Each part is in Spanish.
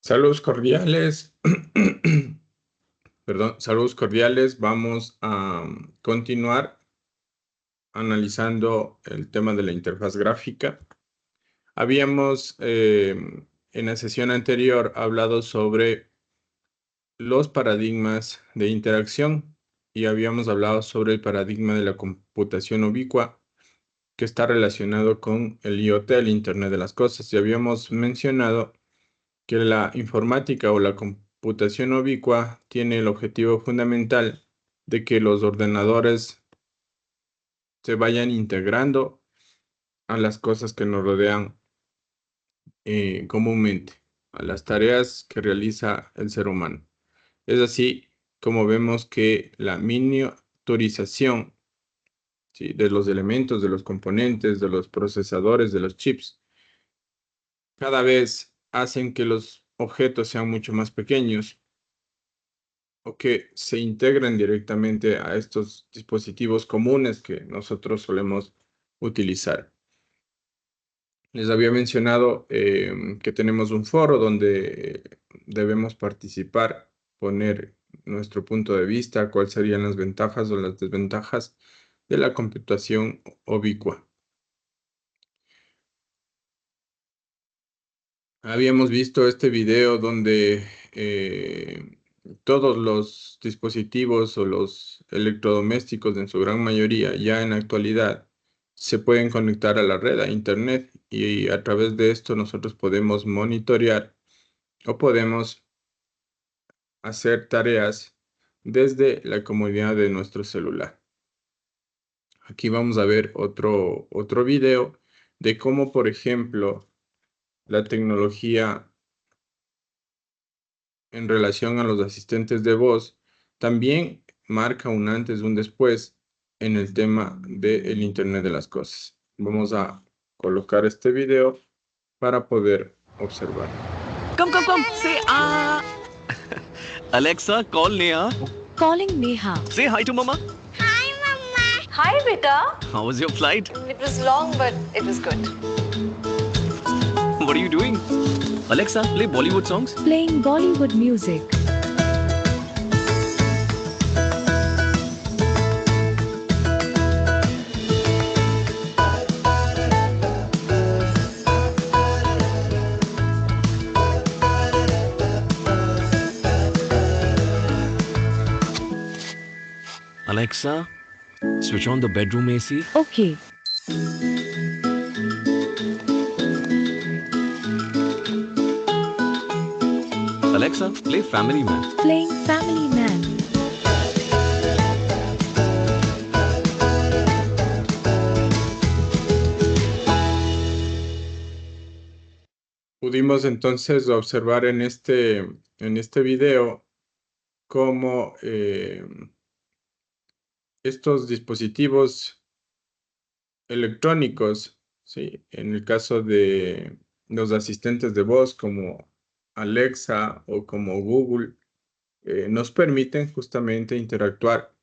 Saludos cordiales. Perdón, saludos cordiales. Vamos a continuar analizando el tema de la interfaz gráfica. Habíamos en la sesión anterior hablado sobre los paradigmas de interacción y habíamos hablado sobre el paradigma de la computación ubicua que está relacionado con el IoT, el Internet de las Cosas, y habíamos mencionado que la informática o la computación ubicua tiene el objetivo fundamental de que los ordenadores se vayan integrando a las cosas que nos rodean comúnmente, a las tareas que realiza el ser humano. Es así como vemos que la miniaturización, ¿sí?, de los elementos, de los componentes, de los procesadores, de los chips, cada vez hacen que los objetos sean mucho más pequeños o que se integren directamente a estos dispositivos comunes que nosotros solemos utilizar. Les había mencionado que tenemos un foro donde debemos participar, poner nuestro punto de vista, cuáles serían las ventajas o las desventajas de la computación ubicua. Habíamos visto este video donde todos los dispositivos o los electrodomésticos, en su gran mayoría, ya en la actualidad, se pueden conectar a la red, a Internet, y a través de esto nosotros podemos monitorear o podemos hacer tareas desde la comodidad de nuestro celular. Aquí vamos a ver otro video de cómo, por ejemplo, la tecnología en relación a los asistentes de voz también marca un antes y un después en el tema del Internet de las Cosas. Vamos a colocar este video para poder observar. Come, say Alexa, call Neha. Calling Neha. Say hi to Mama. Hi, Mama. Hi, beta. How was your flight? It was long, but it was good. What are you doing? Alexa, play Bollywood songs. Playing Bollywood music. Alexa, switch on the bedroom AC. Okay. Alexa, play Family Man. Playing Family Man. Pudimos entonces observar en este video cómo estos dispositivos electrónicos, ¿sí?, en el caso de los asistentes de voz como Alexa o como Google, nos permiten justamente interactuar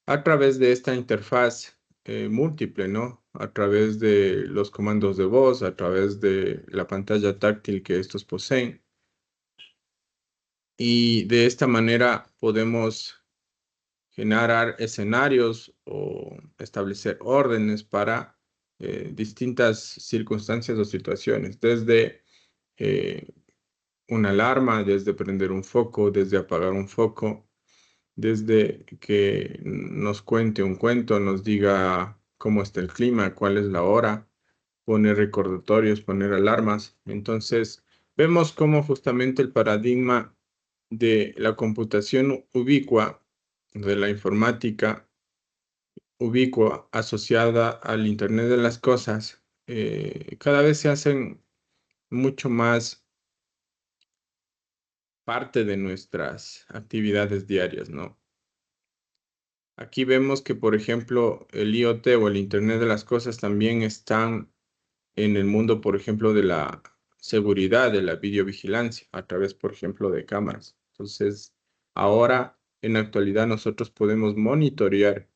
a través de esta interfaz múltiple, ¿no? A través de los comandos de voz, a través de la pantalla táctil que estos poseen. Y de esta manera podemos generar escenarios o establecer órdenes para distintas circunstancias o situaciones, desde una alarma, desde prender un foco, desde apagar un foco, desde que nos cuente un cuento, nos diga cómo está el clima, cuál es la hora, poner recordatorios, poner alarmas. Entonces, vemos cómo justamente el paradigma de la computación ubicua, de la informática ubicua asociada al Internet de las Cosas, cada vez se hacen mucho más parte de nuestras actividades diarias, ¿no? Aquí vemos que, por ejemplo, el IoT o el Internet de las Cosas también están en el mundo, por ejemplo, de la seguridad, de la videovigilancia, a través, por ejemplo, de cámaras. Entonces, ahora, en la actualidad, nosotros podemos monitorear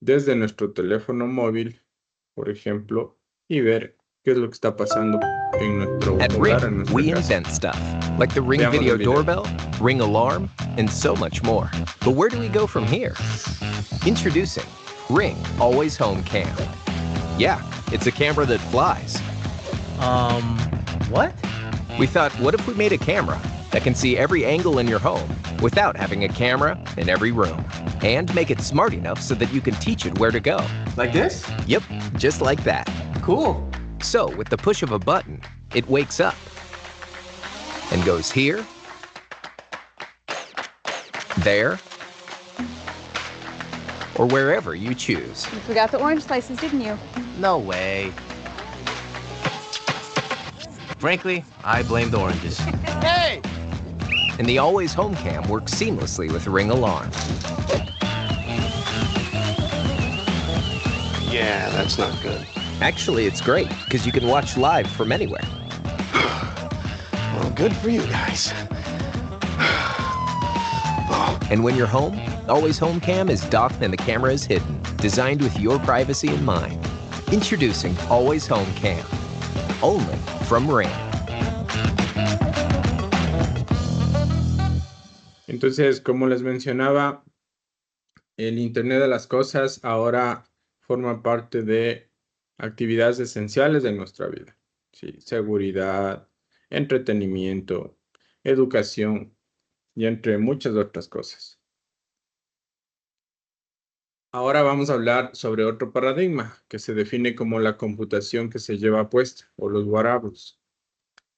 desde nuestro teléfono móvil, por ejemplo, y ver qué es lo que está pasando en nuestro At hogar, en Ring, nuestra we casa. invent stuff, like the Ring Veamos el Video video. Doorbell, Ring Alarm, and so much more. But where do we go from here? Introducing Ring Always Home Cam. Yeah, it's a camera that flies. What? We thought, what if we made a camera that can see every angle in your home without having a camera in every room, and make it smart enough so that you can teach it where to go? Like this? Yep, just like that. Cool. So, with the push of a button, it wakes up and goes here, there, or wherever you choose. You forgot the orange slices, didn't you? No way. Frankly, I blame the oranges. Hey! And the Always Home Cam works seamlessly with Ring Alarm. Yeah, that's not good. Actually, it's great, because you can watch live from anywhere. Well, good for you guys. And when you're home, Always Home Cam is docked and the camera is hidden, designed with your privacy in mind. Introducing Always Home Cam, only from Ring. Entonces, como les mencionaba, el Internet de las Cosas ahora forma parte de actividades esenciales de nuestra vida. ¿Sí? Seguridad, entretenimiento, educación y entre muchas otras cosas. Ahora vamos a hablar sobre otro paradigma que se define como la computación que se lleva puesta o los wearables.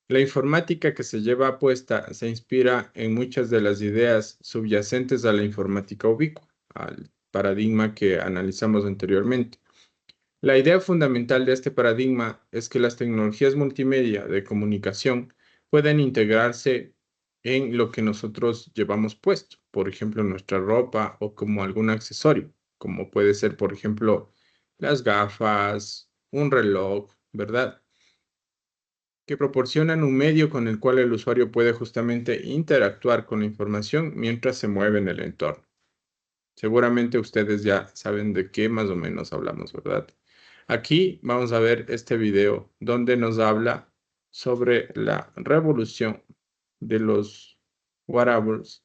La informática que se lleva puesta se inspira en muchas de las ideas subyacentes a la informática ubicua, al paradigma que analizamos anteriormente. La idea fundamental de este paradigma es que las tecnologías multimedia de comunicación pueden integrarse en lo que nosotros llevamos puesto, por ejemplo, nuestra ropa o como algún accesorio, como puede ser, por ejemplo, las gafas, un reloj, ¿verdad? Que proporcionan un medio con el cual el usuario puede justamente interactuar con la información mientras se mueve en el entorno. Seguramente ustedes ya saben de qué más o menos hablamos, ¿verdad? Aquí vamos a ver este video donde nos habla sobre la revolución de los wearables,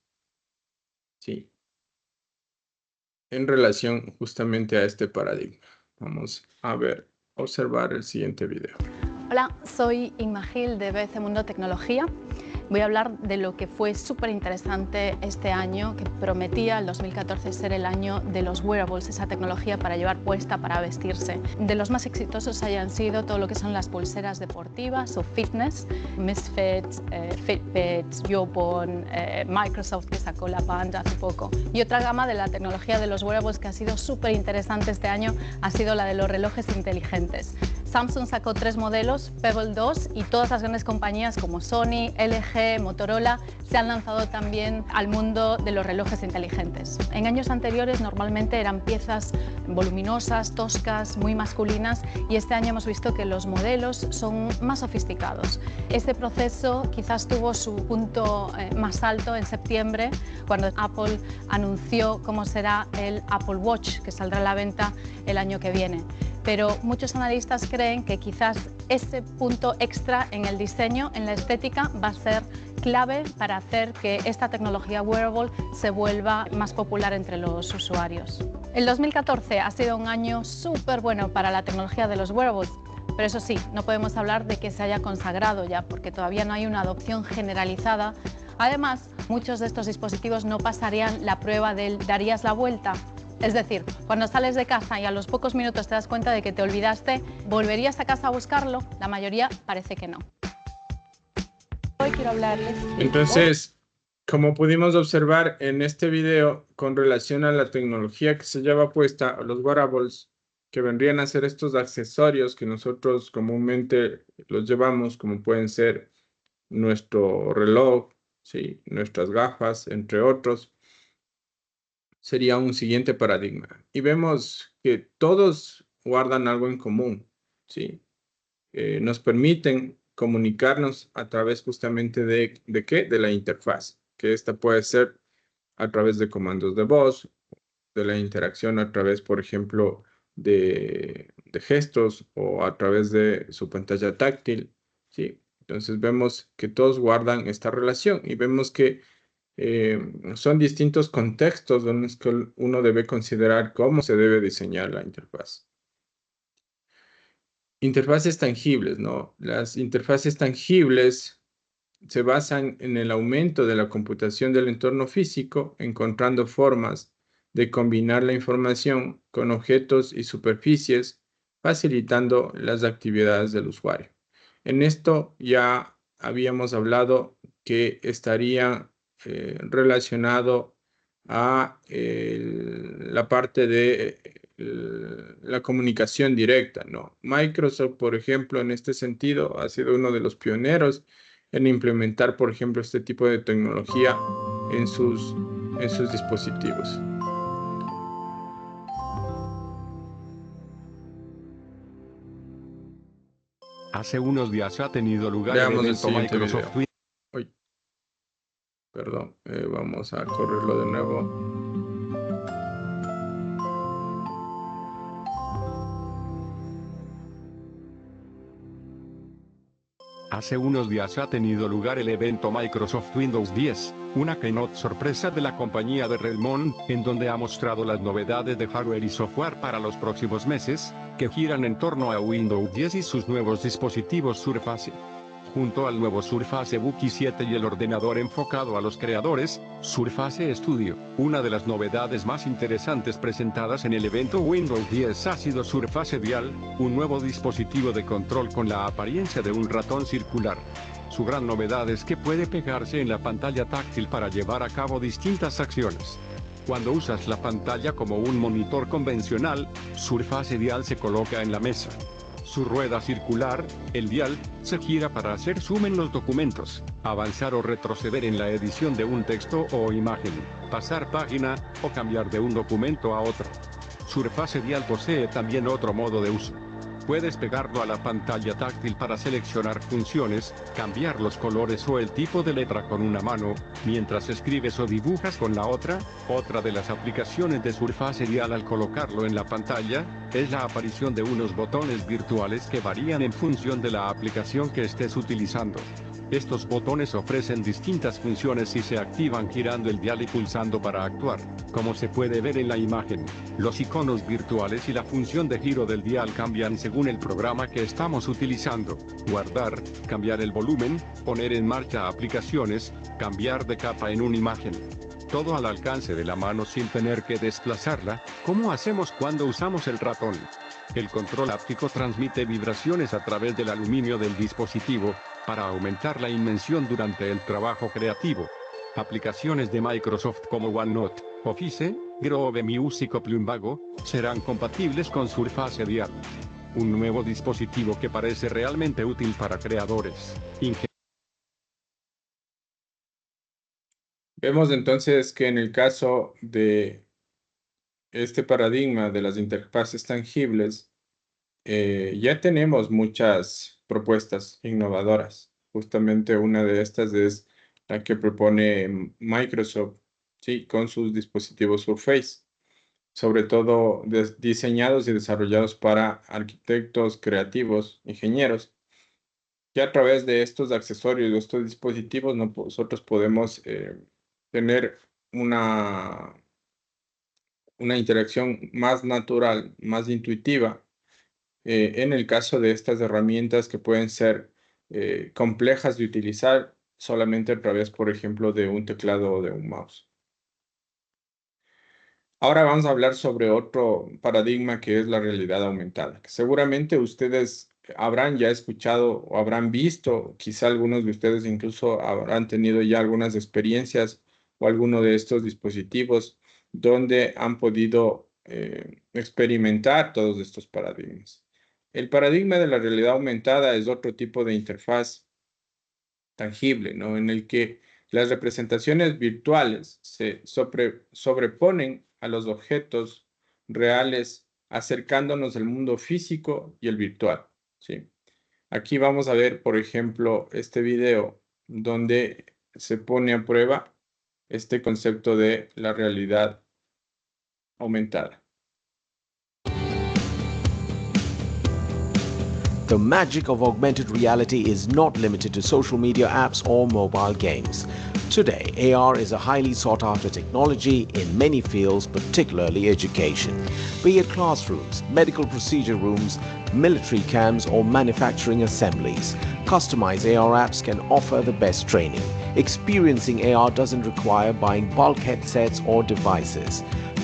¿sí? En relación justamente a este paradigma. Vamos a ver, observar el siguiente video. Hola, soy Inma Gil de BBC Mundo Tecnología. Voy a hablar de lo que fue súper interesante este año, que prometía el 2014 ser el año de los wearables, esa tecnología para llevar puesta, para vestirse. De los más exitosos hayan sido todo lo que son las pulseras deportivas o fitness, Misfit, Fitbit, Jawbone, Microsoft que sacó la Band hace poco. Y otra gama de la tecnología de los wearables que ha sido súper interesante este año ha sido la de los relojes inteligentes. Samsung sacó 3 modelos, Pebble 2, y todas las grandes compañías como Sony, LG, Motorola se han lanzado también al mundo de los relojes inteligentes. En años anteriores normalmente eran piezas voluminosas, toscas, muy masculinas, y este año hemos visto que los modelos son más sofisticados. Este proceso quizás tuvo su punto más alto en septiembre, cuando Apple anunció cómo será el Apple Watch, que saldrá a la venta el año que viene. Pero muchos analistas creen que quizás ese punto extra en el diseño, en la estética, va a ser clave para hacer que esta tecnología wearable se vuelva más popular entre los usuarios. El 2014 ha sido un año súper bueno para la tecnología de los wearables, pero eso sí, no podemos hablar de que se haya consagrado ya, porque todavía no hay una adopción generalizada. Además, muchos de estos dispositivos no pasarían la prueba del darías la vuelta. Es decir, cuando sales de casa y a los pocos minutos te das cuenta de que te olvidaste, ¿volverías a casa a buscarlo? La mayoría parece que no. Hoy quiero hablarles. Entonces, como pudimos observar en este video, con relación a la tecnología que se lleva puesta, a los wearables, que vendrían a ser estos accesorios que nosotros comúnmente los llevamos, como pueden ser nuestro reloj, ¿sí? Nuestras gafas, entre otros, sería un siguiente paradigma. Y vemos que todos guardan algo en común, ¿sí? Nos permiten comunicarnos a través justamente de ¿qué? De la interfaz, que esta puede ser a través de comandos de voz, de la interacción a través, por ejemplo, de de gestos o a través de su pantalla táctil, ¿sí? Entonces vemos que todos guardan esta relación y vemos que son distintos contextos donde es que uno debe considerar cómo se debe diseñar la interfaz. Interfaces tangibles, ¿no? Las interfaces tangibles se basan en el aumento de la computación del entorno físico, encontrando formas de combinar la información con objetos y superficies, facilitando las actividades del usuario. En esto ya habíamos hablado que estaría relacionado a la parte de la comunicación directa, ¿no? Microsoft, por ejemplo, en este sentido, ha sido uno de los pioneros en implementar, por ejemplo, este tipo de tecnología en sus dispositivos. Hace unos días ha tenido lugar Veamos el el evento siguiente Microsoft video. Uy. Perdón, vamos a correrlo de nuevo. Hace unos días ha tenido lugar el evento Microsoft Windows 10, una keynote sorpresa de la compañía de Redmond, en donde ha mostrado las novedades de hardware y software para los próximos meses, que giran en torno a Windows 10 y sus nuevos dispositivos Surface. Junto al nuevo Surface Book i7 y el ordenador enfocado a los creadores, Surface Studio, una de las novedades más interesantes presentadas en el evento Windows 10 ha sido Surface Dial, un nuevo dispositivo de control con la apariencia de un ratón circular. Su gran novedad es que puede pegarse en la pantalla táctil para llevar a cabo distintas acciones. Cuando usas la pantalla como un monitor convencional, Surface Dial se coloca en la mesa. Su rueda circular, el dial, se gira para hacer zoom en los documentos, avanzar o retroceder en la edición de un texto o imagen, pasar página, o cambiar de un documento a otro. Surface Dial posee también otro modo de uso. Puedes pegarlo a la pantalla táctil para seleccionar funciones, cambiar los colores o el tipo de letra con una mano, mientras escribes o dibujas con la otra. Otra de las aplicaciones de Surface Dial al colocarlo en la pantalla, es la aparición de unos botones virtuales que varían en función de la aplicación que estés utilizando. Estos botones ofrecen distintas funciones y se activan girando el dial y pulsando para actuar. Como se puede ver en la imagen, los iconos virtuales y la función de giro del dial cambian según el programa que estamos utilizando. Guardar, cambiar el volumen, poner en marcha aplicaciones, cambiar de capa en una imagen. Todo al alcance de la mano sin tener que desplazarla, como hacemos cuando usamos el ratón. El control áptico transmite vibraciones a través del aluminio del dispositivo, para aumentar la inmersión durante el trabajo creativo. Aplicaciones de Microsoft como OneNote, Office, Grove Music o Plumbago, serán compatibles con Surface Dial. Un nuevo dispositivo que parece realmente útil para creadores. Vemos entonces que en el caso de este paradigma de las interfaces tangibles, ya tenemos muchas propuestas innovadoras. Justamente una de estas es la que propone Microsoft, ¿sí? Con sus dispositivos Surface, sobre todo diseñados y desarrollados para arquitectos, creativos, ingenieros. Y a través de estos accesorios, de estos dispositivos, nosotros podemos tener una interacción más natural, más intuitiva, en el caso de estas herramientas que pueden ser complejas de utilizar solamente a través, por ejemplo, de un teclado o de un mouse. Ahora vamos a hablar sobre otro paradigma que es la realidad aumentada, que seguramente ustedes habrán ya escuchado o habrán visto, quizá algunos de ustedes incluso habrán tenido ya algunas experiencias o alguno de estos dispositivos donde han podido experimentar todos estos paradigmas. El paradigma de la realidad aumentada es otro tipo de interfaz tangible, ¿no? En el que las representaciones virtuales se sobreponen a los objetos reales, acercándonos al mundo físico y el virtual, ¿sí? Aquí vamos a ver, por ejemplo, este video donde se pone a prueba este concepto de la realidad aumentada. The magic of augmented reality is not limited to social media apps or mobile games. Today, AR is a highly sought-after technology in many fields, particularly education. Be it classrooms, medical procedure rooms, military camps, or manufacturing assemblies, customized AR apps can offer the best training. Experiencing AR doesn't require buying bulk headsets or devices.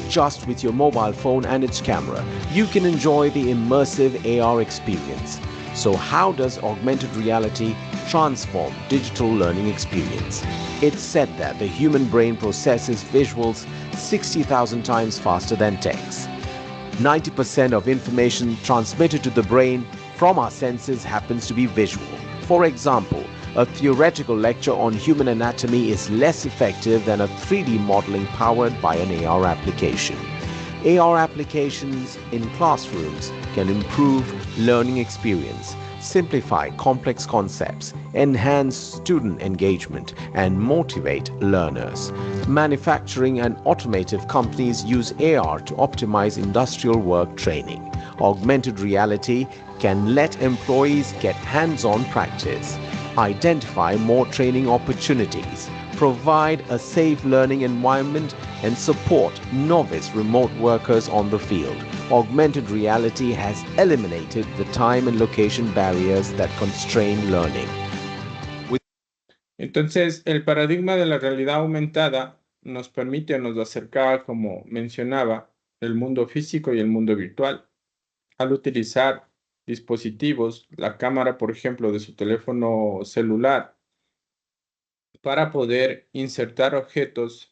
Just with your mobile phone and its camera, you can enjoy the immersive AR experience. So how does augmented reality transform digital learning experience? It's said that the human brain processes visuals 60,000 times faster than text. 90% of information transmitted to the brain from our senses happens to be visual. For example, a theoretical lecture on human anatomy is less effective than a 3D modeling powered by an AR application. AR applications in classrooms can improve learning experience, simplify complex concepts, enhance student engagement, and motivate learners. Manufacturing and automotive companies use AR to optimize industrial work training. Augmented reality can let employees get hands-on practice, identify more training opportunities, provide a safe learning environment, and support novice remote workers on the field. Augmented reality has eliminated the time and location barriers that constrain learning. Entonces, el paradigma de la realidad aumentada nos permite, nos acerca, como mencionaba, el mundo físico y el mundo virtual. Al utilizar dispositivos, la cámara, por ejemplo, de su teléfono celular, para poder insertar objetos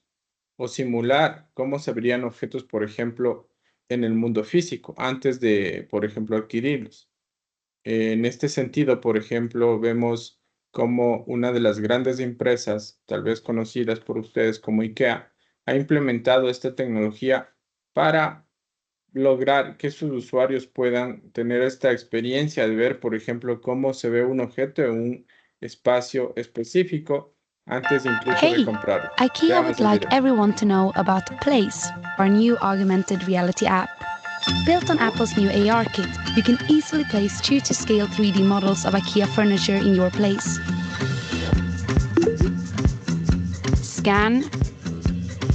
o simular cómo se verían objetos, por ejemplo, en el mundo físico, antes de, por ejemplo, adquirirlos. En este sentido, por ejemplo, vemos como una de las grandes empresas, tal vez conocidas por ustedes como IKEA, ha implementado esta tecnología para lograr que sus usuarios puedan tener esta experiencia de ver, por ejemplo, cómo se ve un objeto en un espacio específico antes incluso de comprarlo. IKEA would like everyone to know about Place, our new augmented reality app. Built on Apple's new AR kit, you can easily place true-to-scale 3D models of IKEA furniture in your place. Scan,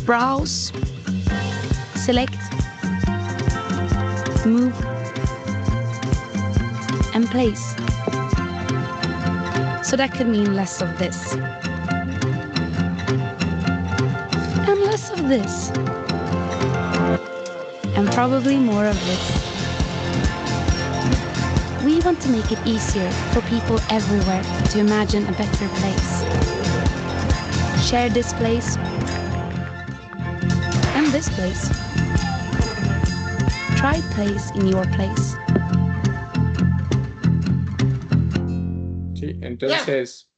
browse, select, move, and place. So that could mean less of this. And less of this. And probably more of this. We want to make it easier for people everywhere to imagine a better place. Share this place and this place. Try place in your place. Sí, entonces,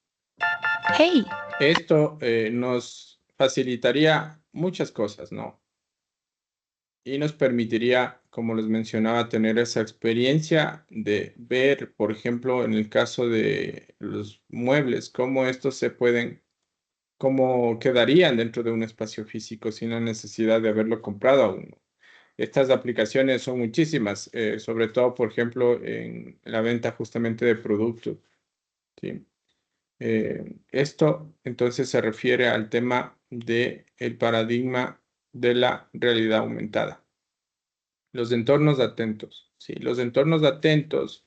Hey, esto nos facilitaría muchas cosas, ¿no? Y nos permitiría, como les mencionaba, tener esa experiencia de ver, por ejemplo, en el caso de los muebles, cómo estos se pueden, cómo quedarían dentro de un espacio físico sin la necesidad de haberlo comprado aún. Estas aplicaciones son muchísimas, sobre todo, por ejemplo, en la venta justamente de productos, ¿sí? Esto entonces se refiere al tema del paradigma de la realidad aumentada. Los entornos atentos. Sí, los entornos atentos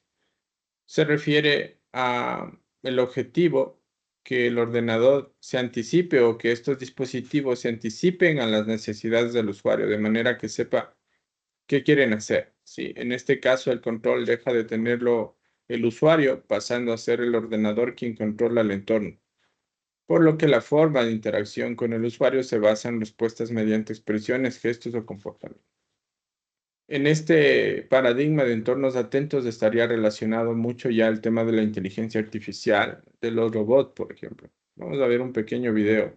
se refiere a el objetivo que el ordenador se anticipe o que estos dispositivos se anticipen a las necesidades del usuario, de manera que sepa qué quieren hacer. Sí, en este caso el control deja de tenerlo el usuario, pasando a ser el ordenador quien controla el entorno. Por lo que la forma de interacción con el usuario se basa en respuestas mediante expresiones, gestos o comportamientos. En este paradigma de entornos atentos estaría relacionado mucho ya el tema de la inteligencia artificial, de los robots, por ejemplo. Vamos a ver un pequeño video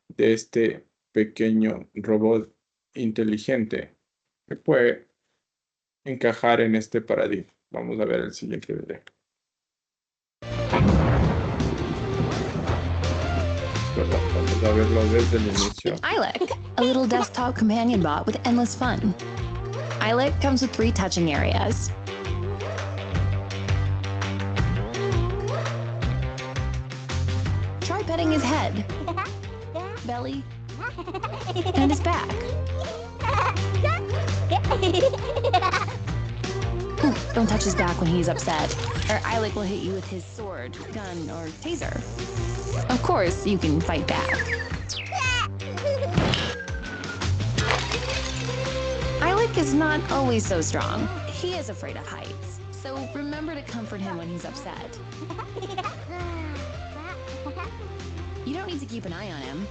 de este pequeño robot inteligente que puede encajar en este paradigma. Vamos a ver el siguiente video. Vamos a verlo desde el inicio. iLick, a little desktop companion bot with endless fun. iLick comes with 3 touching areas. petting his head, belly, and his back. Ooh, don't touch his back when he's upset, or Eilek will hit you with his sword, gun, or taser. Of course, you can fight back. Eilek is not always so strong. He is afraid of heights, so remember to comfort him when he's upset. You don't need to keep an eye on him.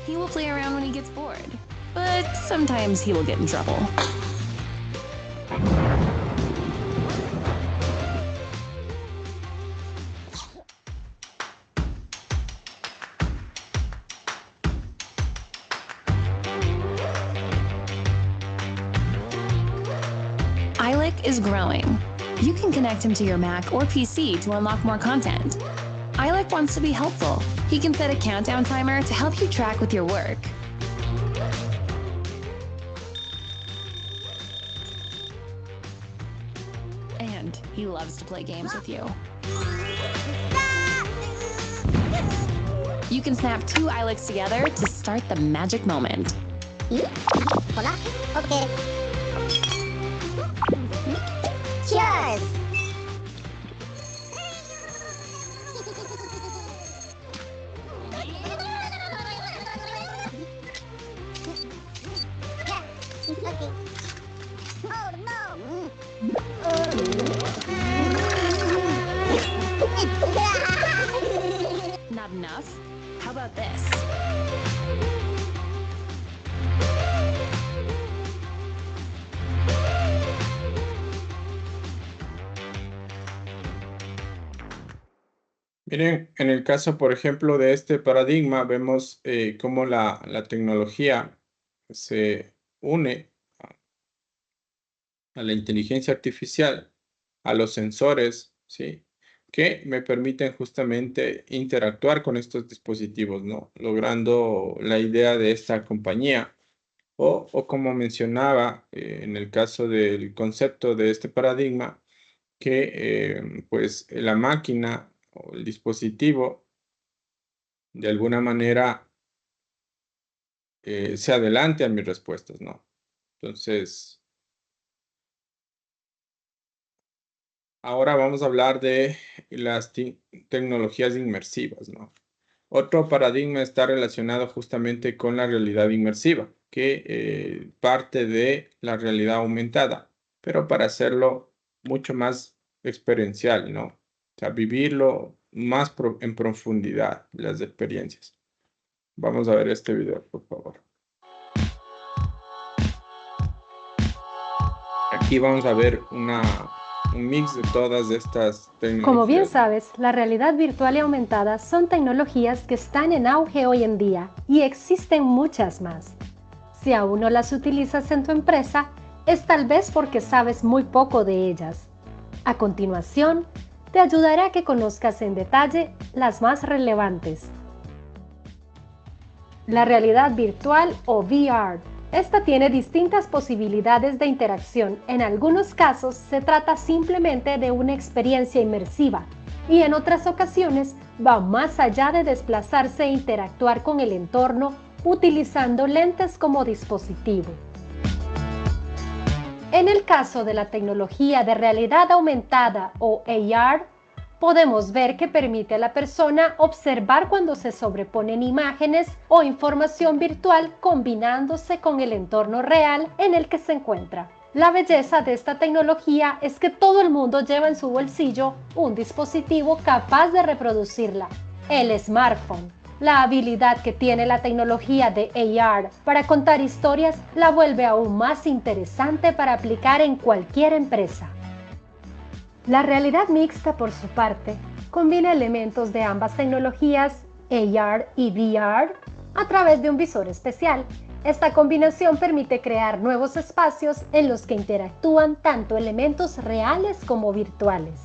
He will play around when he gets bored, but sometimes he will get in trouble. Eilek is growing. You can connect him to your Mac or PC to unlock more content. Eilek wants to be helpful. He can set a countdown timer to help you track with your work. And he loves to play games with you. You can snap 2 Eileks together to start the magic moment. Hola. Okay. Cheers. Okay. Oh no. Not enough? How about this? Miren, en el caso, por ejemplo, de este paradigma, vemos cómo la tecnología se une a la inteligencia artificial, a los sensores, ¿sí? Que me permiten justamente interactuar con estos dispositivos, ¿no? Logrando la idea de esta compañía. O como mencionaba, en el caso del concepto de este paradigma, que pues la máquina o el dispositivo de alguna manera se adelante a mis respuestas, ¿no? Entonces, ahora vamos a hablar de las tecnologías inmersivas, ¿no? Otro paradigma está relacionado justamente con la realidad inmersiva, que parte de la realidad aumentada, pero para hacerlo mucho más experiencial, ¿no? O sea, vivirlo más en profundidad, las experiencias. Vamos a ver este video, por favor. Aquí vamos a ver un mix de todas estas tecnologías. Como bien sabes, la realidad virtual y aumentada son tecnologías que están en auge hoy en día y existen muchas más. Si aún no las utilizas en tu empresa, es tal vez porque sabes muy poco de ellas. A continuación, te ayudaré a que conozcas en detalle las más relevantes. La realidad virtual o VR. Esta tiene distintas posibilidades de interacción. En algunos casos se trata simplemente de una experiencia inmersiva y en otras ocasiones va más allá de desplazarse e interactuar con el entorno utilizando lentes como dispositivo. En el caso de la tecnología de realidad aumentada o AR, podemos ver que permite a la persona observar cuando se sobreponen imágenes o información virtual combinándose con el entorno real en el que se encuentra. La belleza de esta tecnología es que todo el mundo lleva en su bolsillo un dispositivo capaz de reproducirla, el smartphone. La habilidad que tiene la tecnología de AR para contar historias la vuelve aún más interesante para aplicar en cualquier empresa. La realidad mixta, por su parte, combina elementos de ambas tecnologías, AR y VR, a través de un visor especial. Esta combinación permite crear nuevos espacios en los que interactúan tanto elementos reales como virtuales.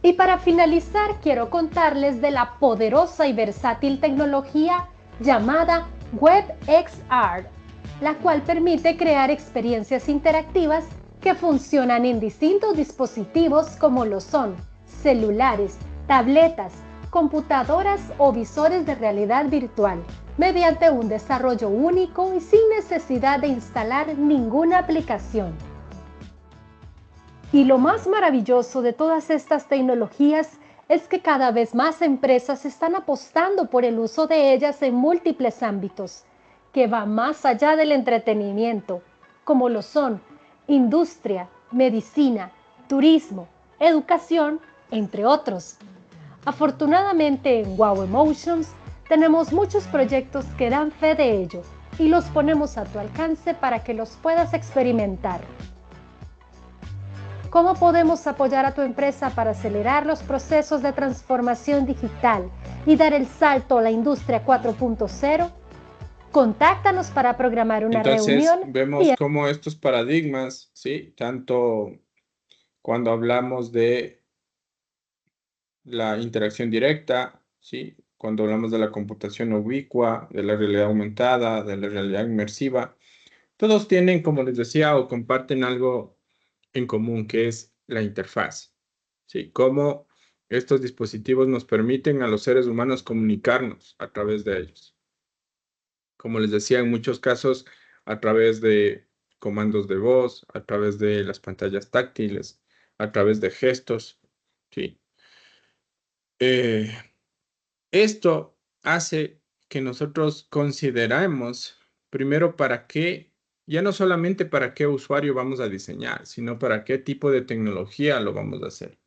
Y para finalizar, quiero contarles de la poderosa y versátil tecnología llamada WebXR, la cual permite crear experiencias interactivas que funcionan en distintos dispositivos como lo son celulares, tabletas, computadoras o visores de realidad virtual, mediante un desarrollo único y sin necesidad de instalar ninguna aplicación. Y lo más maravilloso de todas estas tecnologías es que cada vez más empresas están apostando por el uso de ellas en múltiples ámbitos, que van más allá del entretenimiento, como lo son industria, medicina, turismo, educación, entre otros. Afortunadamente en Wow Emotions tenemos muchos proyectos que dan fe de ello y los ponemos a tu alcance para que los puedas experimentar. ¿Cómo podemos apoyar a tu empresa para acelerar los procesos de transformación digital y dar el salto a la industria 4.0? Contáctanos para programar una reunión. Vemos cómo estos paradigmas, ¿sí? Tanto cuando hablamos de la interacción directa, ¿sí? Cuando hablamos de la computación ubicua, de la realidad aumentada, de la realidad inmersiva, todos tienen, como les decía, o comparten algo en común, que es la interfaz, ¿sí? Cómo estos dispositivos nos permiten a los seres humanos comunicarnos a través de ellos. Como les decía, en muchos casos, a través de comandos de voz, a través de las pantallas táctiles, a través de gestos, ¿sí? Esto hace que nosotros consideremos primero para qué, ya no solamente para qué usuario vamos a diseñar, sino para qué tipo de tecnología lo vamos a hacer.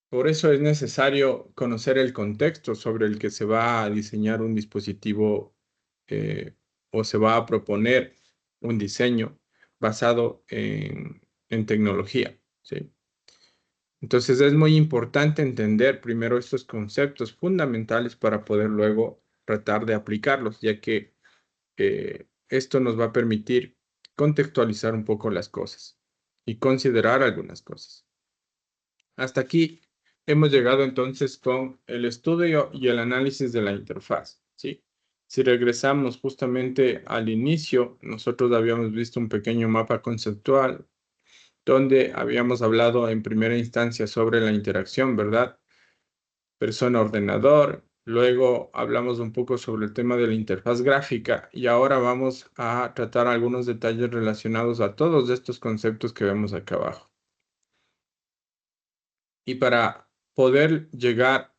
Por eso es necesario conocer el contexto sobre el que se va a diseñar un dispositivo o se va a proponer un diseño basado en tecnología, ¿sí? Entonces es muy importante entender primero estos conceptos fundamentales para poder luego tratar de aplicarlos, ya que esto nos va a permitir contextualizar un poco las cosas y considerar algunas cosas. Hasta aquí hemos llegado entonces con el estudio y el análisis de la interfaz, ¿sí? Si regresamos justamente al inicio, nosotros habíamos visto un pequeño mapa conceptual donde habíamos hablado en primera instancia sobre la interacción, ¿verdad? Persona-ordenador. Luego hablamos un poco sobre el tema de la interfaz gráfica y ahora vamos a tratar algunos detalles relacionados a todos estos conceptos que vemos acá abajo. Y para poder llegar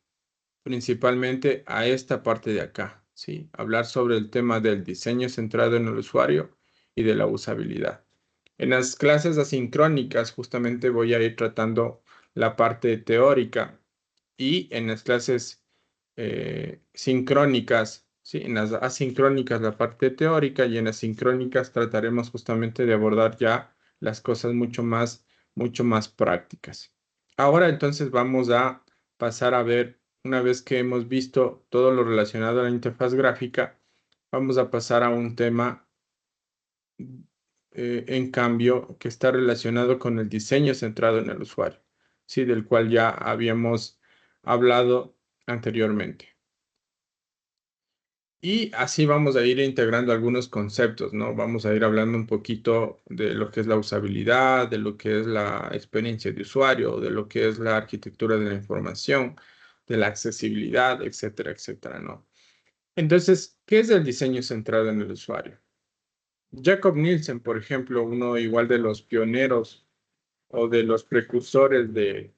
principalmente a esta parte de acá, ¿sí? Hablar sobre el tema del diseño centrado en el usuario y de la usabilidad. En las clases asincrónicas justamente voy a ir tratando la parte teórica y en las clases sincrónicas, ¿sí? En las asincrónicas la parte teórica y en las sincrónicas trataremos justamente de abordar ya las cosas mucho más prácticas. Ahora entonces vamos a pasar a ver, una vez que hemos visto todo lo relacionado a la interfaz gráfica, vamos a pasar a un tema en cambio, que está relacionado con el diseño centrado en el usuario, ¿sí? Del cual ya habíamos hablado anteriormente. Y así vamos a ir integrando algunos conceptos, ¿no? Vamos a ir hablando un poquito de lo que es la usabilidad, de lo que es la experiencia de usuario, de lo que es la arquitectura de la información, de la accesibilidad, etcétera, etcétera, ¿no? Entonces, ¿qué es el diseño centrado en el usuario? Jakob Nielsen, por ejemplo, uno igual de los pioneros o de los precursores de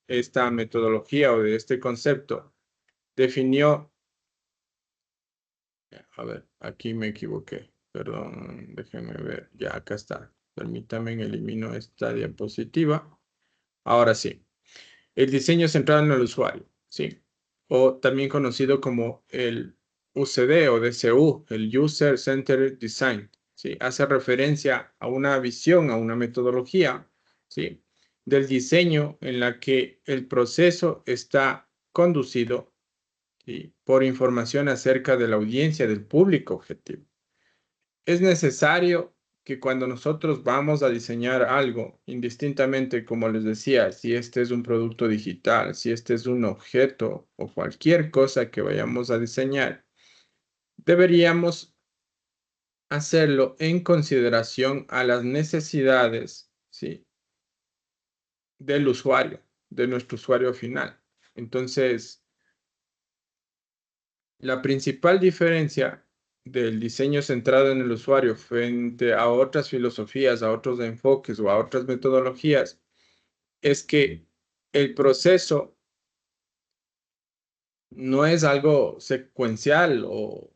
esta metodología o de este concepto, definió, a ver, aquí me equivoqué, perdón, déjenme ver, ya acá está, permítame, elimino esta diapositiva. Ahora sí, el diseño centrado en el usuario, ¿sí? O también conocido como el UCD o DCU, el User Centered Design, ¿sí? Hace referencia a una visión, a una metodología, ¿sí? Del diseño en la que el proceso está conducido, ¿sí? Por información acerca de la audiencia, del público objetivo. Es necesario que cuando nosotros vamos a diseñar algo, indistintamente, como les decía, si este es un producto digital, si este es un objeto o cualquier cosa que vayamos a diseñar, deberíamos hacerlo en consideración a las necesidades, ¿sí? del usuario, de nuestro usuario final. Entonces, la principal diferencia del diseño centrado en el usuario frente a otras filosofías, a otros enfoques o a otras metodologías es que el proceso no es algo secuencial o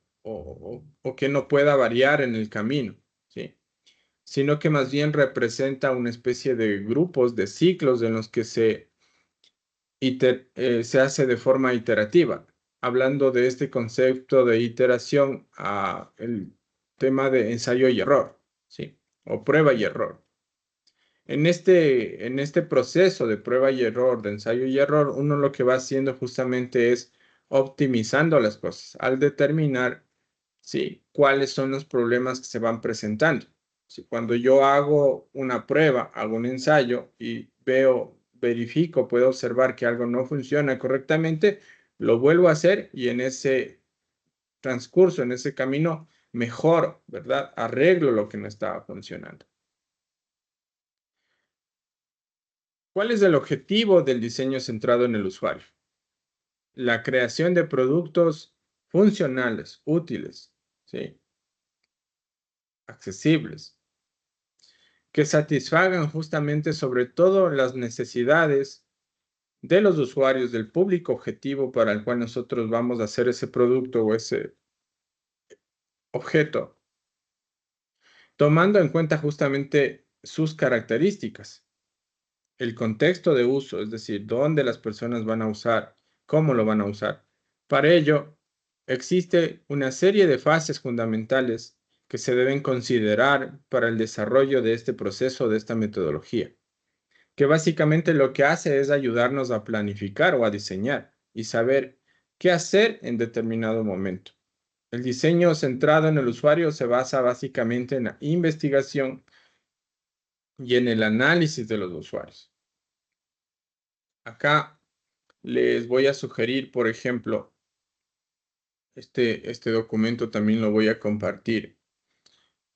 que no pueda variar en el camino, ¿sí? Sino que más bien representa una especie de grupos, de ciclos en los que se hace de forma iterativa. Hablando de este concepto de iteración a el tema de ensayo y error, ¿sí? O prueba y error. En este proceso de prueba y error, de ensayo y error, uno lo que va haciendo justamente es optimizando las cosas al determinar, ¿sí?, cuáles son los problemas que se van presentando. Si cuando yo hago una prueba, hago un ensayo y verifico, puedo observar que algo no funciona correctamente, lo vuelvo a hacer y en ese transcurso, en ese camino, mejoro, ¿verdad? Arreglo lo que no estaba funcionando. ¿Cuál es el objetivo del diseño centrado en el usuario? La creación de productos funcionales, útiles, ¿sí?, accesibles, que satisfagan justamente sobre todo las necesidades de los usuarios, del público objetivo para el cual nosotros vamos a hacer ese producto o ese objeto, tomando en cuenta justamente sus características, el contexto de uso, es decir, dónde las personas van a usar, cómo lo van a usar. Para ello, existe una serie de fases fundamentales que se deben considerar para el desarrollo de este proceso, de esta metodología, que básicamente lo que hace es ayudarnos a planificar o a diseñar y saber qué hacer en determinado momento. El diseño centrado en el usuario se basa básicamente en la investigación y en el análisis de los usuarios. Acá les voy a sugerir, por ejemplo, este documento también lo voy a compartir,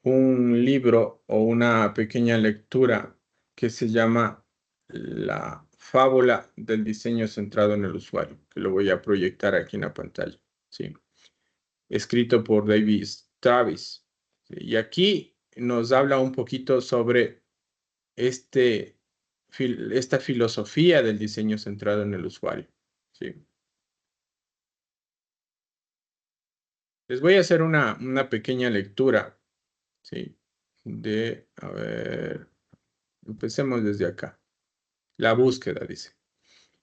un libro o una pequeña lectura que se llama La fábula del diseño centrado en el usuario, que lo voy a proyectar aquí en la pantalla, ¿sí? Escrito por David Travis. ¿Sí? Y aquí nos habla un poquito sobre esta filosofía del diseño centrado en el usuario, ¿sí? Les voy a hacer una pequeña lectura, ¿sí? A ver, empecemos desde acá. La búsqueda, dice.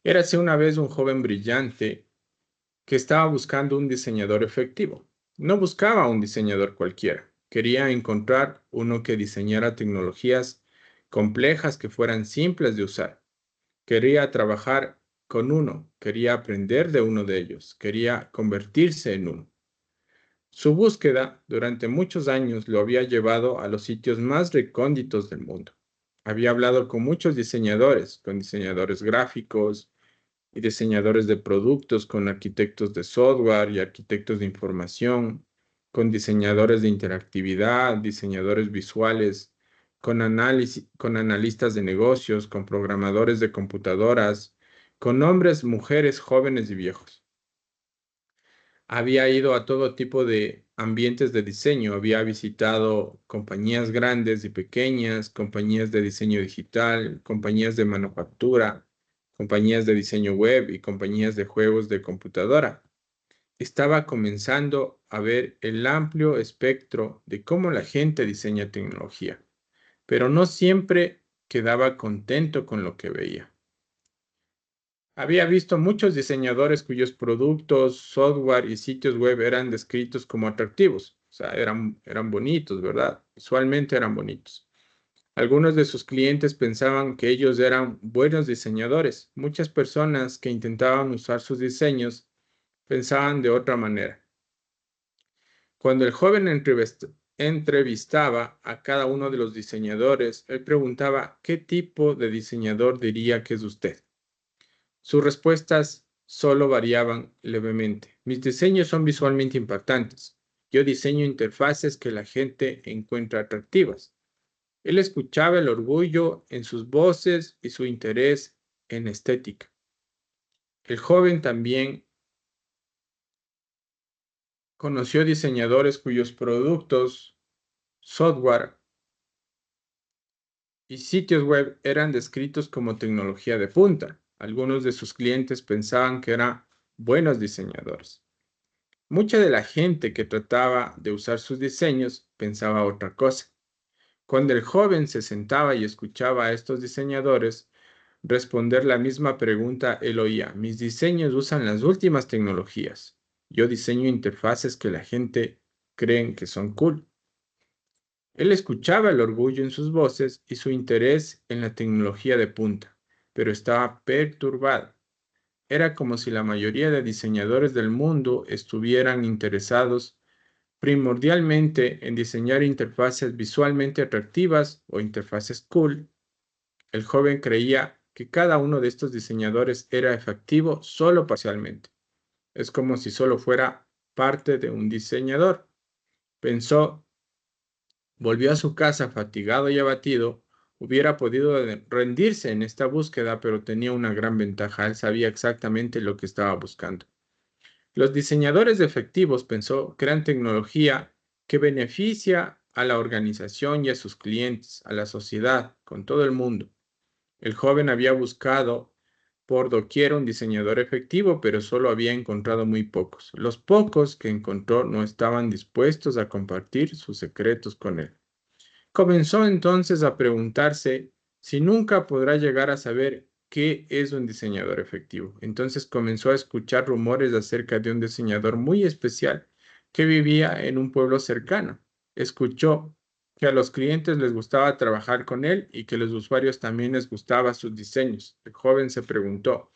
Érase una vez un joven brillante que estaba buscando un diseñador efectivo. No buscaba un diseñador cualquiera. Quería encontrar uno que diseñara tecnologías complejas que fueran simples de usar. Quería trabajar con uno, quería aprender de uno de ellos, quería convertirse en uno. Su búsqueda durante muchos años lo había llevado a los sitios más recónditos del mundo. Había hablado con muchos diseñadores, con diseñadores gráficos y diseñadores de productos, con arquitectos de software y arquitectos de información, con diseñadores de interactividad, diseñadores visuales, con analistas de negocios, con programadores de computadoras, con hombres, mujeres, jóvenes y viejos. Había ido a todo tipo de ambientes de diseño, había visitado compañías grandes y pequeñas, compañías de diseño digital, compañías de manufactura, compañías de diseño web y compañías de juegos de computadora. Estaba comenzando a ver el amplio espectro de cómo la gente diseña tecnología, pero no siempre quedaba contento con lo que veía. Había visto muchos diseñadores cuyos productos, software y sitios web eran descritos como atractivos. O sea, eran bonitos, ¿verdad? Visualmente eran bonitos. Algunos de sus clientes pensaban que ellos eran buenos diseñadores. Muchas personas que intentaban usar sus diseños pensaban de otra manera. Cuando el joven entrevistaba a cada uno de los diseñadores, él preguntaba, ¿qué tipo de diseñador diría que es usted? Sus respuestas solo variaban levemente. Mis diseños son visualmente impactantes. Yo diseño interfaces que la gente encuentra atractivas. Él escuchaba el orgullo en sus voces y su interés en estética. El joven también conoció diseñadores cuyos productos, software y sitios web eran descritos como tecnología de punta. Algunos de sus clientes pensaban que eran buenos diseñadores. Mucha de la gente que trataba de usar sus diseños pensaba otra cosa. Cuando el joven se sentaba y escuchaba a estos diseñadores responder la misma pregunta, él oía: mis diseños usan las últimas tecnologías. Yo diseño interfaces que la gente cree que son cool. Él escuchaba el orgullo en sus voces y su interés en la tecnología de punta, pero estaba perturbado. Era como si la mayoría de diseñadores del mundo estuvieran interesados primordialmente en diseñar interfaces visualmente atractivas o interfaces cool. El joven creía que cada uno de estos diseñadores era efectivo solo parcialmente. Es como si solo fuera parte de un diseñador. Pensó. Volvió a su casa fatigado y abatido. Hubiera podido rendirse en esta búsqueda, pero tenía una gran ventaja. Él sabía exactamente lo que estaba buscando. Los diseñadores efectivos, pensó, crean tecnología que beneficia a la organización y a sus clientes, a la sociedad, con todo el mundo. El joven había buscado por doquier un diseñador efectivo, pero solo había encontrado muy pocos. Los pocos que encontró no estaban dispuestos a compartir sus secretos con él. Comenzó entonces a preguntarse si nunca podrá llegar a saber qué es un diseñador efectivo. Entonces comenzó a escuchar rumores acerca de un diseñador muy especial que vivía en un pueblo cercano. Escuchó que a los clientes les gustaba trabajar con él y que a los usuarios también les gustaban sus diseños. El joven se preguntó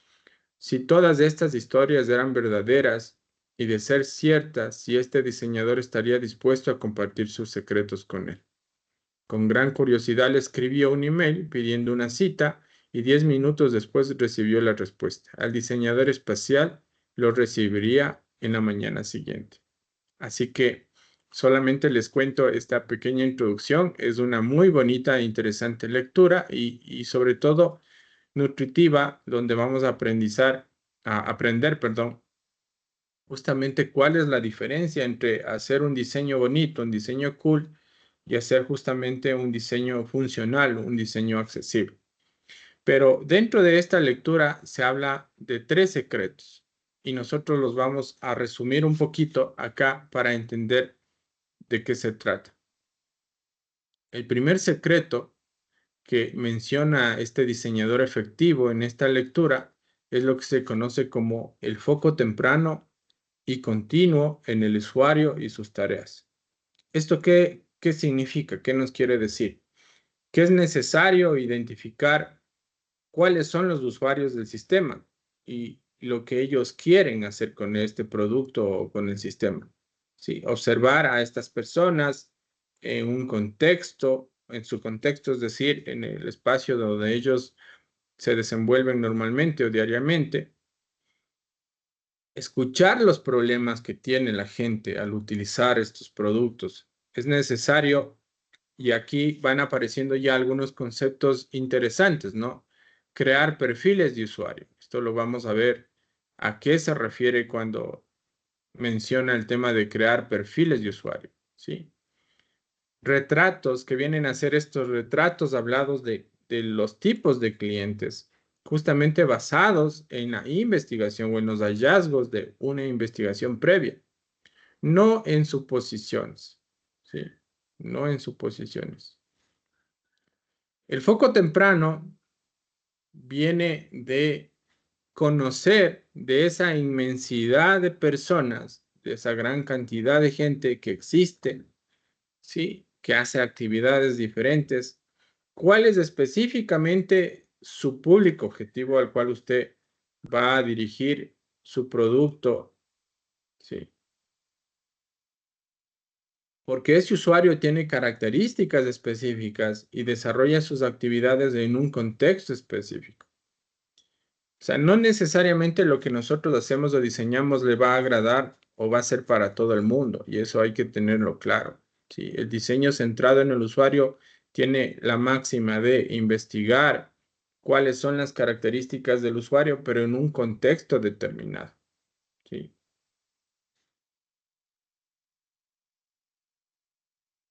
si todas estas historias eran verdaderas y, de ser ciertas, si este diseñador estaría dispuesto a compartir sus secretos con él. Con gran curiosidad le escribió un email pidiendo una cita y 10 minutos después recibió la respuesta. Al diseñador espacial lo recibiría en la mañana siguiente. Así que solamente les cuento esta pequeña introducción. Es una muy bonita e interesante lectura y sobre todo nutritiva, donde vamos a aprender, justamente cuál es la diferencia entre hacer un diseño bonito, un diseño cool, y hacer justamente un diseño funcional, un diseño accesible. Pero dentro de esta lectura se habla de 3 secretos y nosotros los vamos a resumir un poquito acá para entender de qué se trata. El primer secreto que menciona este diseñador efectivo en esta lectura es lo que se conoce como el foco temprano y continuo en el usuario y sus tareas. ¿Esto qué significa? ¿Qué nos quiere decir? Que es necesario identificar cuáles son los usuarios del sistema y lo que ellos quieren hacer con este producto o con el sistema. ¿Sí? Observar a estas personas en un contexto, en su contexto, es decir, en el espacio donde ellos se desenvuelven normalmente o diariamente. Escuchar los problemas que tiene la gente al utilizar estos productos. Es necesario, y aquí van apareciendo ya algunos conceptos interesantes, ¿no? Crear perfiles de usuario. Esto lo vamos a ver a qué se refiere cuando menciona el tema de crear perfiles de usuario, ¿sí? Retratos, que vienen a ser estos retratos hablados de los tipos de clientes, justamente basados en la investigación o en los hallazgos de una investigación previa, no en suposiciones, ¿sí? No en suposiciones. El foco temprano viene de conocer de esa inmensidad de personas, de esa gran cantidad de gente que existe, ¿sí? Que hace actividades diferentes. ¿Cuál es específicamente su público objetivo al cual usted va a dirigir su producto? ¿Sí? Porque ese usuario tiene características específicas y desarrolla sus actividades en un contexto específico. O sea, no necesariamente lo que nosotros hacemos o diseñamos le va a agradar o va a ser para todo el mundo, y eso hay que tenerlo claro. ¿Sí? El diseño centrado en el usuario tiene la máxima de investigar cuáles son las características del usuario, pero en un contexto determinado. ¿Sí?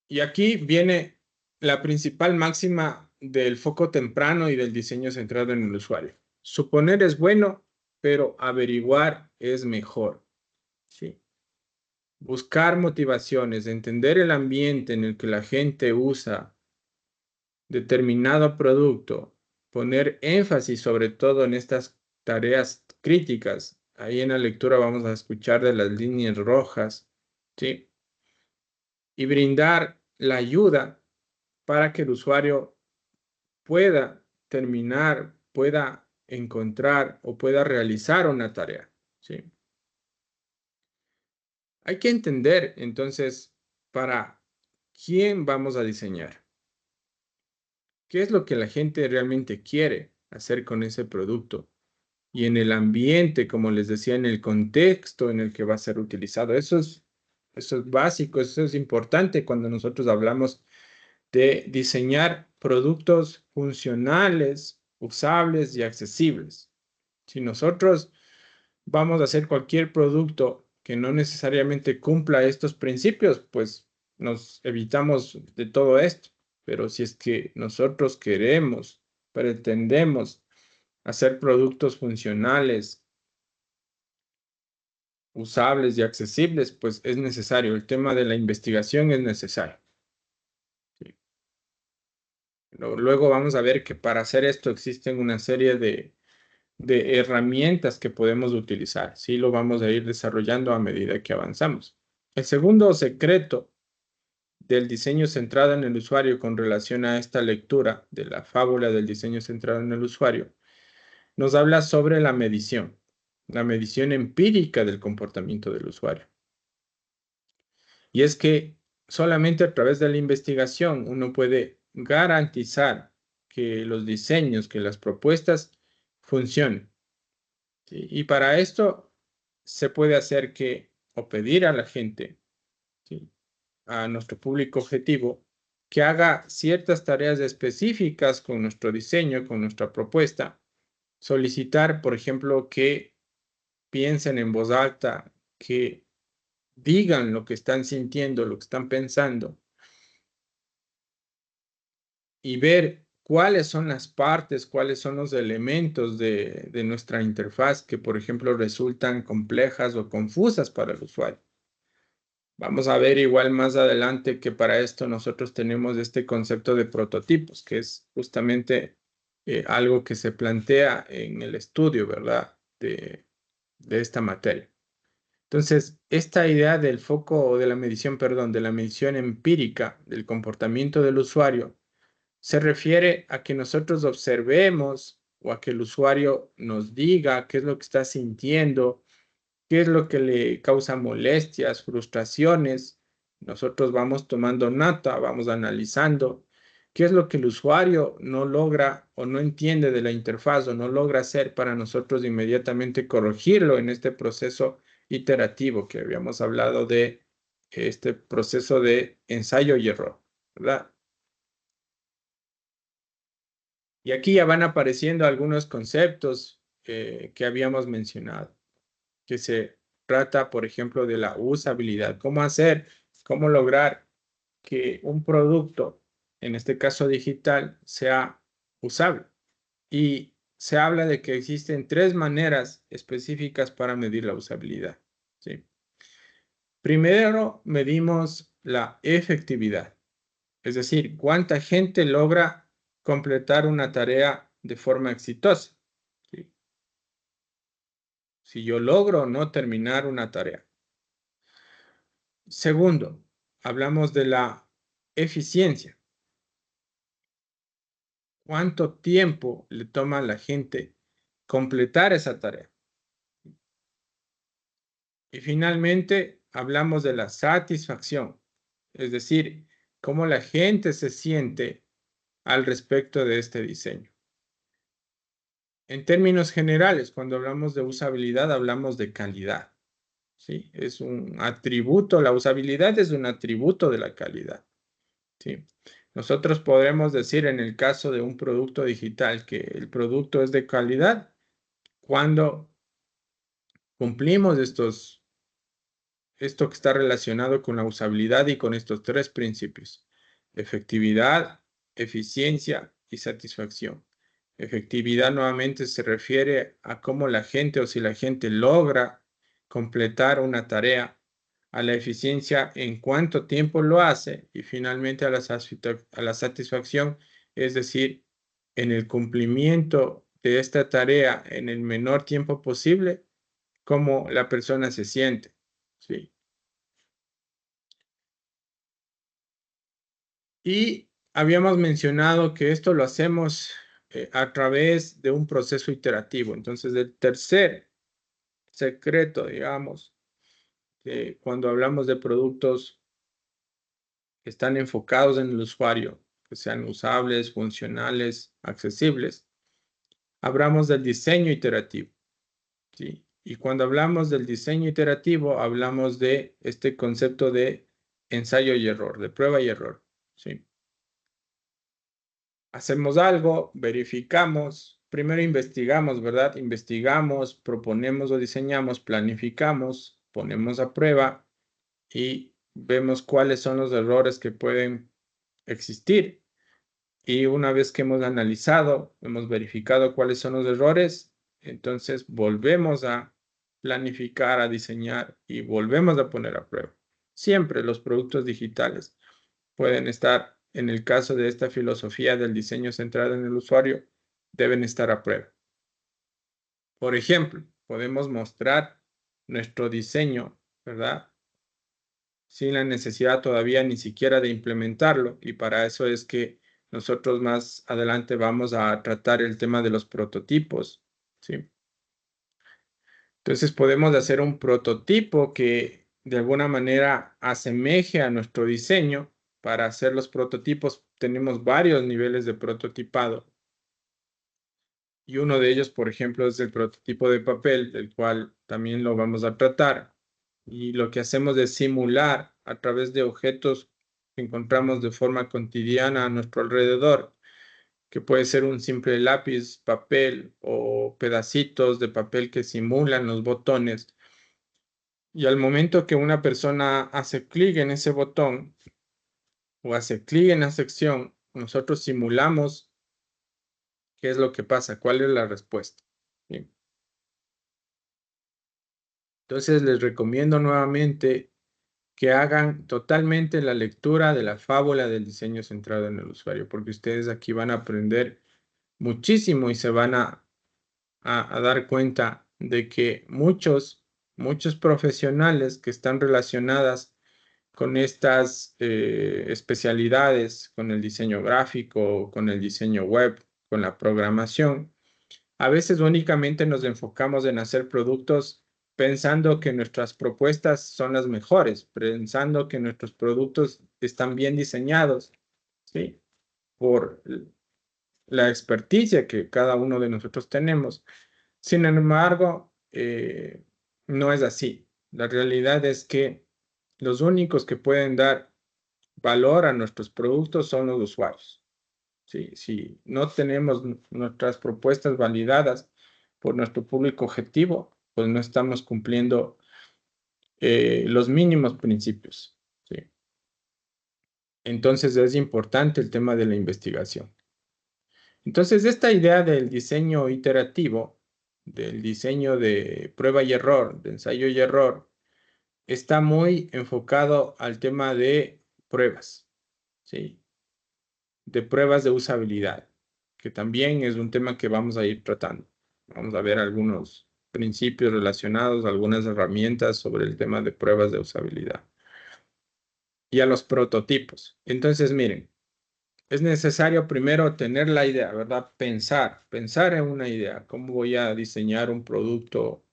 Y aquí viene la principal máxima del foco temprano y del diseño centrado en el usuario. Suponer es bueno, pero averiguar es mejor. ¿Sí? Buscar motivaciones, entender el ambiente en el que la gente usa determinado producto, poner énfasis sobre todo en estas tareas críticas. Ahí en la lectura vamos a escuchar de las líneas rojas, ¿sí? Y brindar la ayuda para que el usuario pueda terminar, pueda encontrar o pueda realizar una tarea, ¿sí? Hay que entender, entonces, para quién vamos a diseñar. ¿Qué es lo que la gente realmente quiere hacer con ese producto? Y en el ambiente, como les decía, en el contexto en el que va a ser utilizado. Eso es básico, eso es importante cuando nosotros hablamos de diseñar productos funcionales, usables y accesibles. Si nosotros vamos a hacer cualquier producto que no necesariamente cumpla estos principios, pues nos evitamos de todo esto. Pero si es que nosotros queremos, pretendemos hacer productos funcionales, usables y accesibles, pues es necesario. El tema de la investigación es necesario. Sí. Luego vamos a ver que para hacer esto existen una serie de herramientas que podemos utilizar. Sí, lo vamos a ir desarrollando a medida que avanzamos. El segundo secreto del diseño centrado en el usuario con relación a esta lectura de la fábula del diseño centrado en el usuario nos habla sobre la medición empírica del comportamiento del usuario. Y es que solamente a través de la investigación uno puede garantizar que los diseños, que las propuestas funcionen. ¿Sí? Y para esto se puede hacer que, o pedir a la gente, ¿sí?, a nuestro público objetivo, que haga ciertas tareas específicas con nuestro diseño, con nuestra propuesta. Solicitar, por ejemplo, que piensen en voz alta, que digan lo que están sintiendo, lo que están pensando, y ver cuáles son las partes, cuáles son los elementos de nuestra interfaz que, por ejemplo, resultan complejas o confusas para el usuario. Vamos a ver igual más adelante que para esto nosotros tenemos este concepto de prototipos, que es justamente algo que se plantea en el estudio, ¿verdad?, de esta materia. Entonces, esta idea del foco o de la medición, perdón, de la medición empírica del comportamiento del usuario se refiere a que nosotros observemos o a que el usuario nos diga qué es lo que está sintiendo, qué es lo que le causa molestias, frustraciones. Nosotros vamos tomando nota, vamos analizando qué es lo que el usuario no logra o no entiende de la interfaz o no logra hacer para nosotros inmediatamente corregirlo en este proceso iterativo que habíamos hablado de este proceso de ensayo y error, ¿verdad? Y aquí ya van apareciendo algunos conceptos que habíamos mencionado, que se trata, por ejemplo, de la usabilidad. Cómo lograr que un producto, en este caso digital, sea usable. Y se habla de que existen 3 maneras específicas para medir la usabilidad, ¿sí? Primero, medimos la efectividad, es decir, cuánta gente logra completar una tarea de forma exitosa. ¿Sí? Si yo logro o no terminar una tarea. Segundo, hablamos de la eficiencia. ¿Cuánto tiempo le toma a la gente completar esa tarea? Y finalmente, hablamos de la satisfacción, es decir, cómo la gente se siente al respecto de este diseño. En términos generales, cuando hablamos de usabilidad, hablamos de calidad. ¿Sí? Es un atributo, la usabilidad es un atributo de la calidad. ¿Sí? Nosotros podremos decir en el caso de un producto digital que el producto es de calidad cuando cumplimos esto que está relacionado con la usabilidad y con estos tres principios: efectividad, eficiencia y satisfacción. Efectividad nuevamente se refiere a cómo la gente o si la gente logra completar una tarea, a la eficiencia en cuánto tiempo lo hace y finalmente a la satisfacción, es decir, en el cumplimiento de esta tarea en el menor tiempo posible, cómo la persona se siente. ¿Sí? Y habíamos mencionado que esto lo hacemos a través de un proceso iterativo. Entonces, el tercer secreto, digamos, cuando hablamos de productos que están enfocados en el usuario, que sean usables, funcionales, accesibles, hablamos del diseño iterativo. ¿Sí? Y cuando hablamos del diseño iterativo, hablamos de este concepto de ensayo y error, de prueba y error. ¿Sí? Hacemos algo, verificamos, primero investigamos, ¿verdad? Investigamos, proponemos o diseñamos, planificamos, ponemos a prueba y vemos cuáles son los errores que pueden existir. Y una vez que hemos analizado, hemos verificado cuáles son los errores, entonces volvemos a planificar, a diseñar y volvemos a poner a prueba. Siempre los productos digitales pueden estar, en el caso de esta filosofía del diseño centrado en el usuario, deben estar a prueba. Por ejemplo, podemos mostrar nuestro diseño, ¿verdad? Sin la necesidad todavía ni siquiera de implementarlo, y para eso es que nosotros más adelante vamos a tratar el tema de los prototipos, ¿sí? Entonces podemos hacer un prototipo que de alguna manera asemeje a nuestro diseño. Para hacer los prototipos tenemos varios niveles de prototipado. Y uno de ellos, por ejemplo, es el prototipo de papel, del cual también lo vamos a tratar. Y lo que hacemos es simular a través de objetos que encontramos de forma cotidiana a nuestro alrededor, que puede ser un simple lápiz, papel o pedacitos de papel que simulan los botones. Y al momento que una persona hace clic en ese botón o hace clic en la sección, nosotros simulamos qué es lo que pasa, cuál es la respuesta. Bien. Entonces les recomiendo nuevamente que hagan totalmente la lectura de la fábula del diseño centrado en el usuario, porque ustedes aquí van a aprender muchísimo y se van a dar cuenta de que muchos profesionales que están relacionadas con estas especialidades, con el diseño gráfico, con el diseño web, con la programación, a veces únicamente nos enfocamos en hacer productos pensando que nuestras propuestas son las mejores, pensando que nuestros productos están bien diseñados, ¿sí? Por la experticia que cada uno de nosotros tenemos. Sin embargo, no es así. La realidad es que los únicos que pueden dar valor a nuestros productos son los usuarios. ¿Sí? Si no tenemos nuestras propuestas validadas por nuestro público objetivo, pues no estamos cumpliendo los mínimos principios. ¿Sí? Entonces es importante el tema de la investigación. Entonces esta idea del diseño iterativo, del diseño de prueba y error, de ensayo y error, está muy enfocado al tema de pruebas, ¿sí? De pruebas de usabilidad, que también es un tema que vamos a ir tratando. Vamos a ver algunos principios relacionados, algunas herramientas sobre el tema de pruebas de usabilidad. Y a los prototipos. Entonces, miren, es necesario primero tener la idea, ¿verdad? Pensar en una idea. ¿Cómo voy a diseñar un producto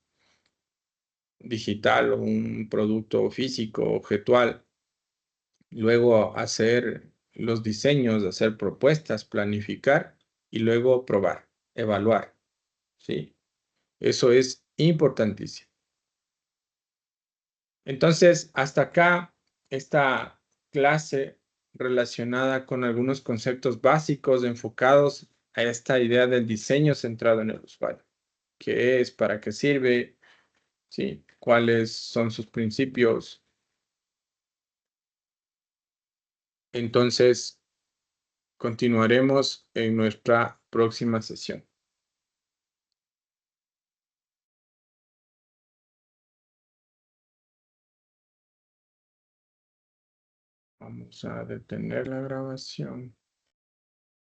digital o un producto físico, objetual? Luego hacer los diseños, hacer propuestas, planificar y luego probar, evaluar. ¿Sí? Eso es importantísimo. Entonces, hasta acá esta clase relacionada con algunos conceptos básicos enfocados a esta idea del diseño centrado en el usuario. ¿Qué es? ¿Para qué sirve? ¿Sí? ¿Cuáles son sus principios? Entonces, continuaremos en nuestra próxima sesión. Vamos a detener la grabación.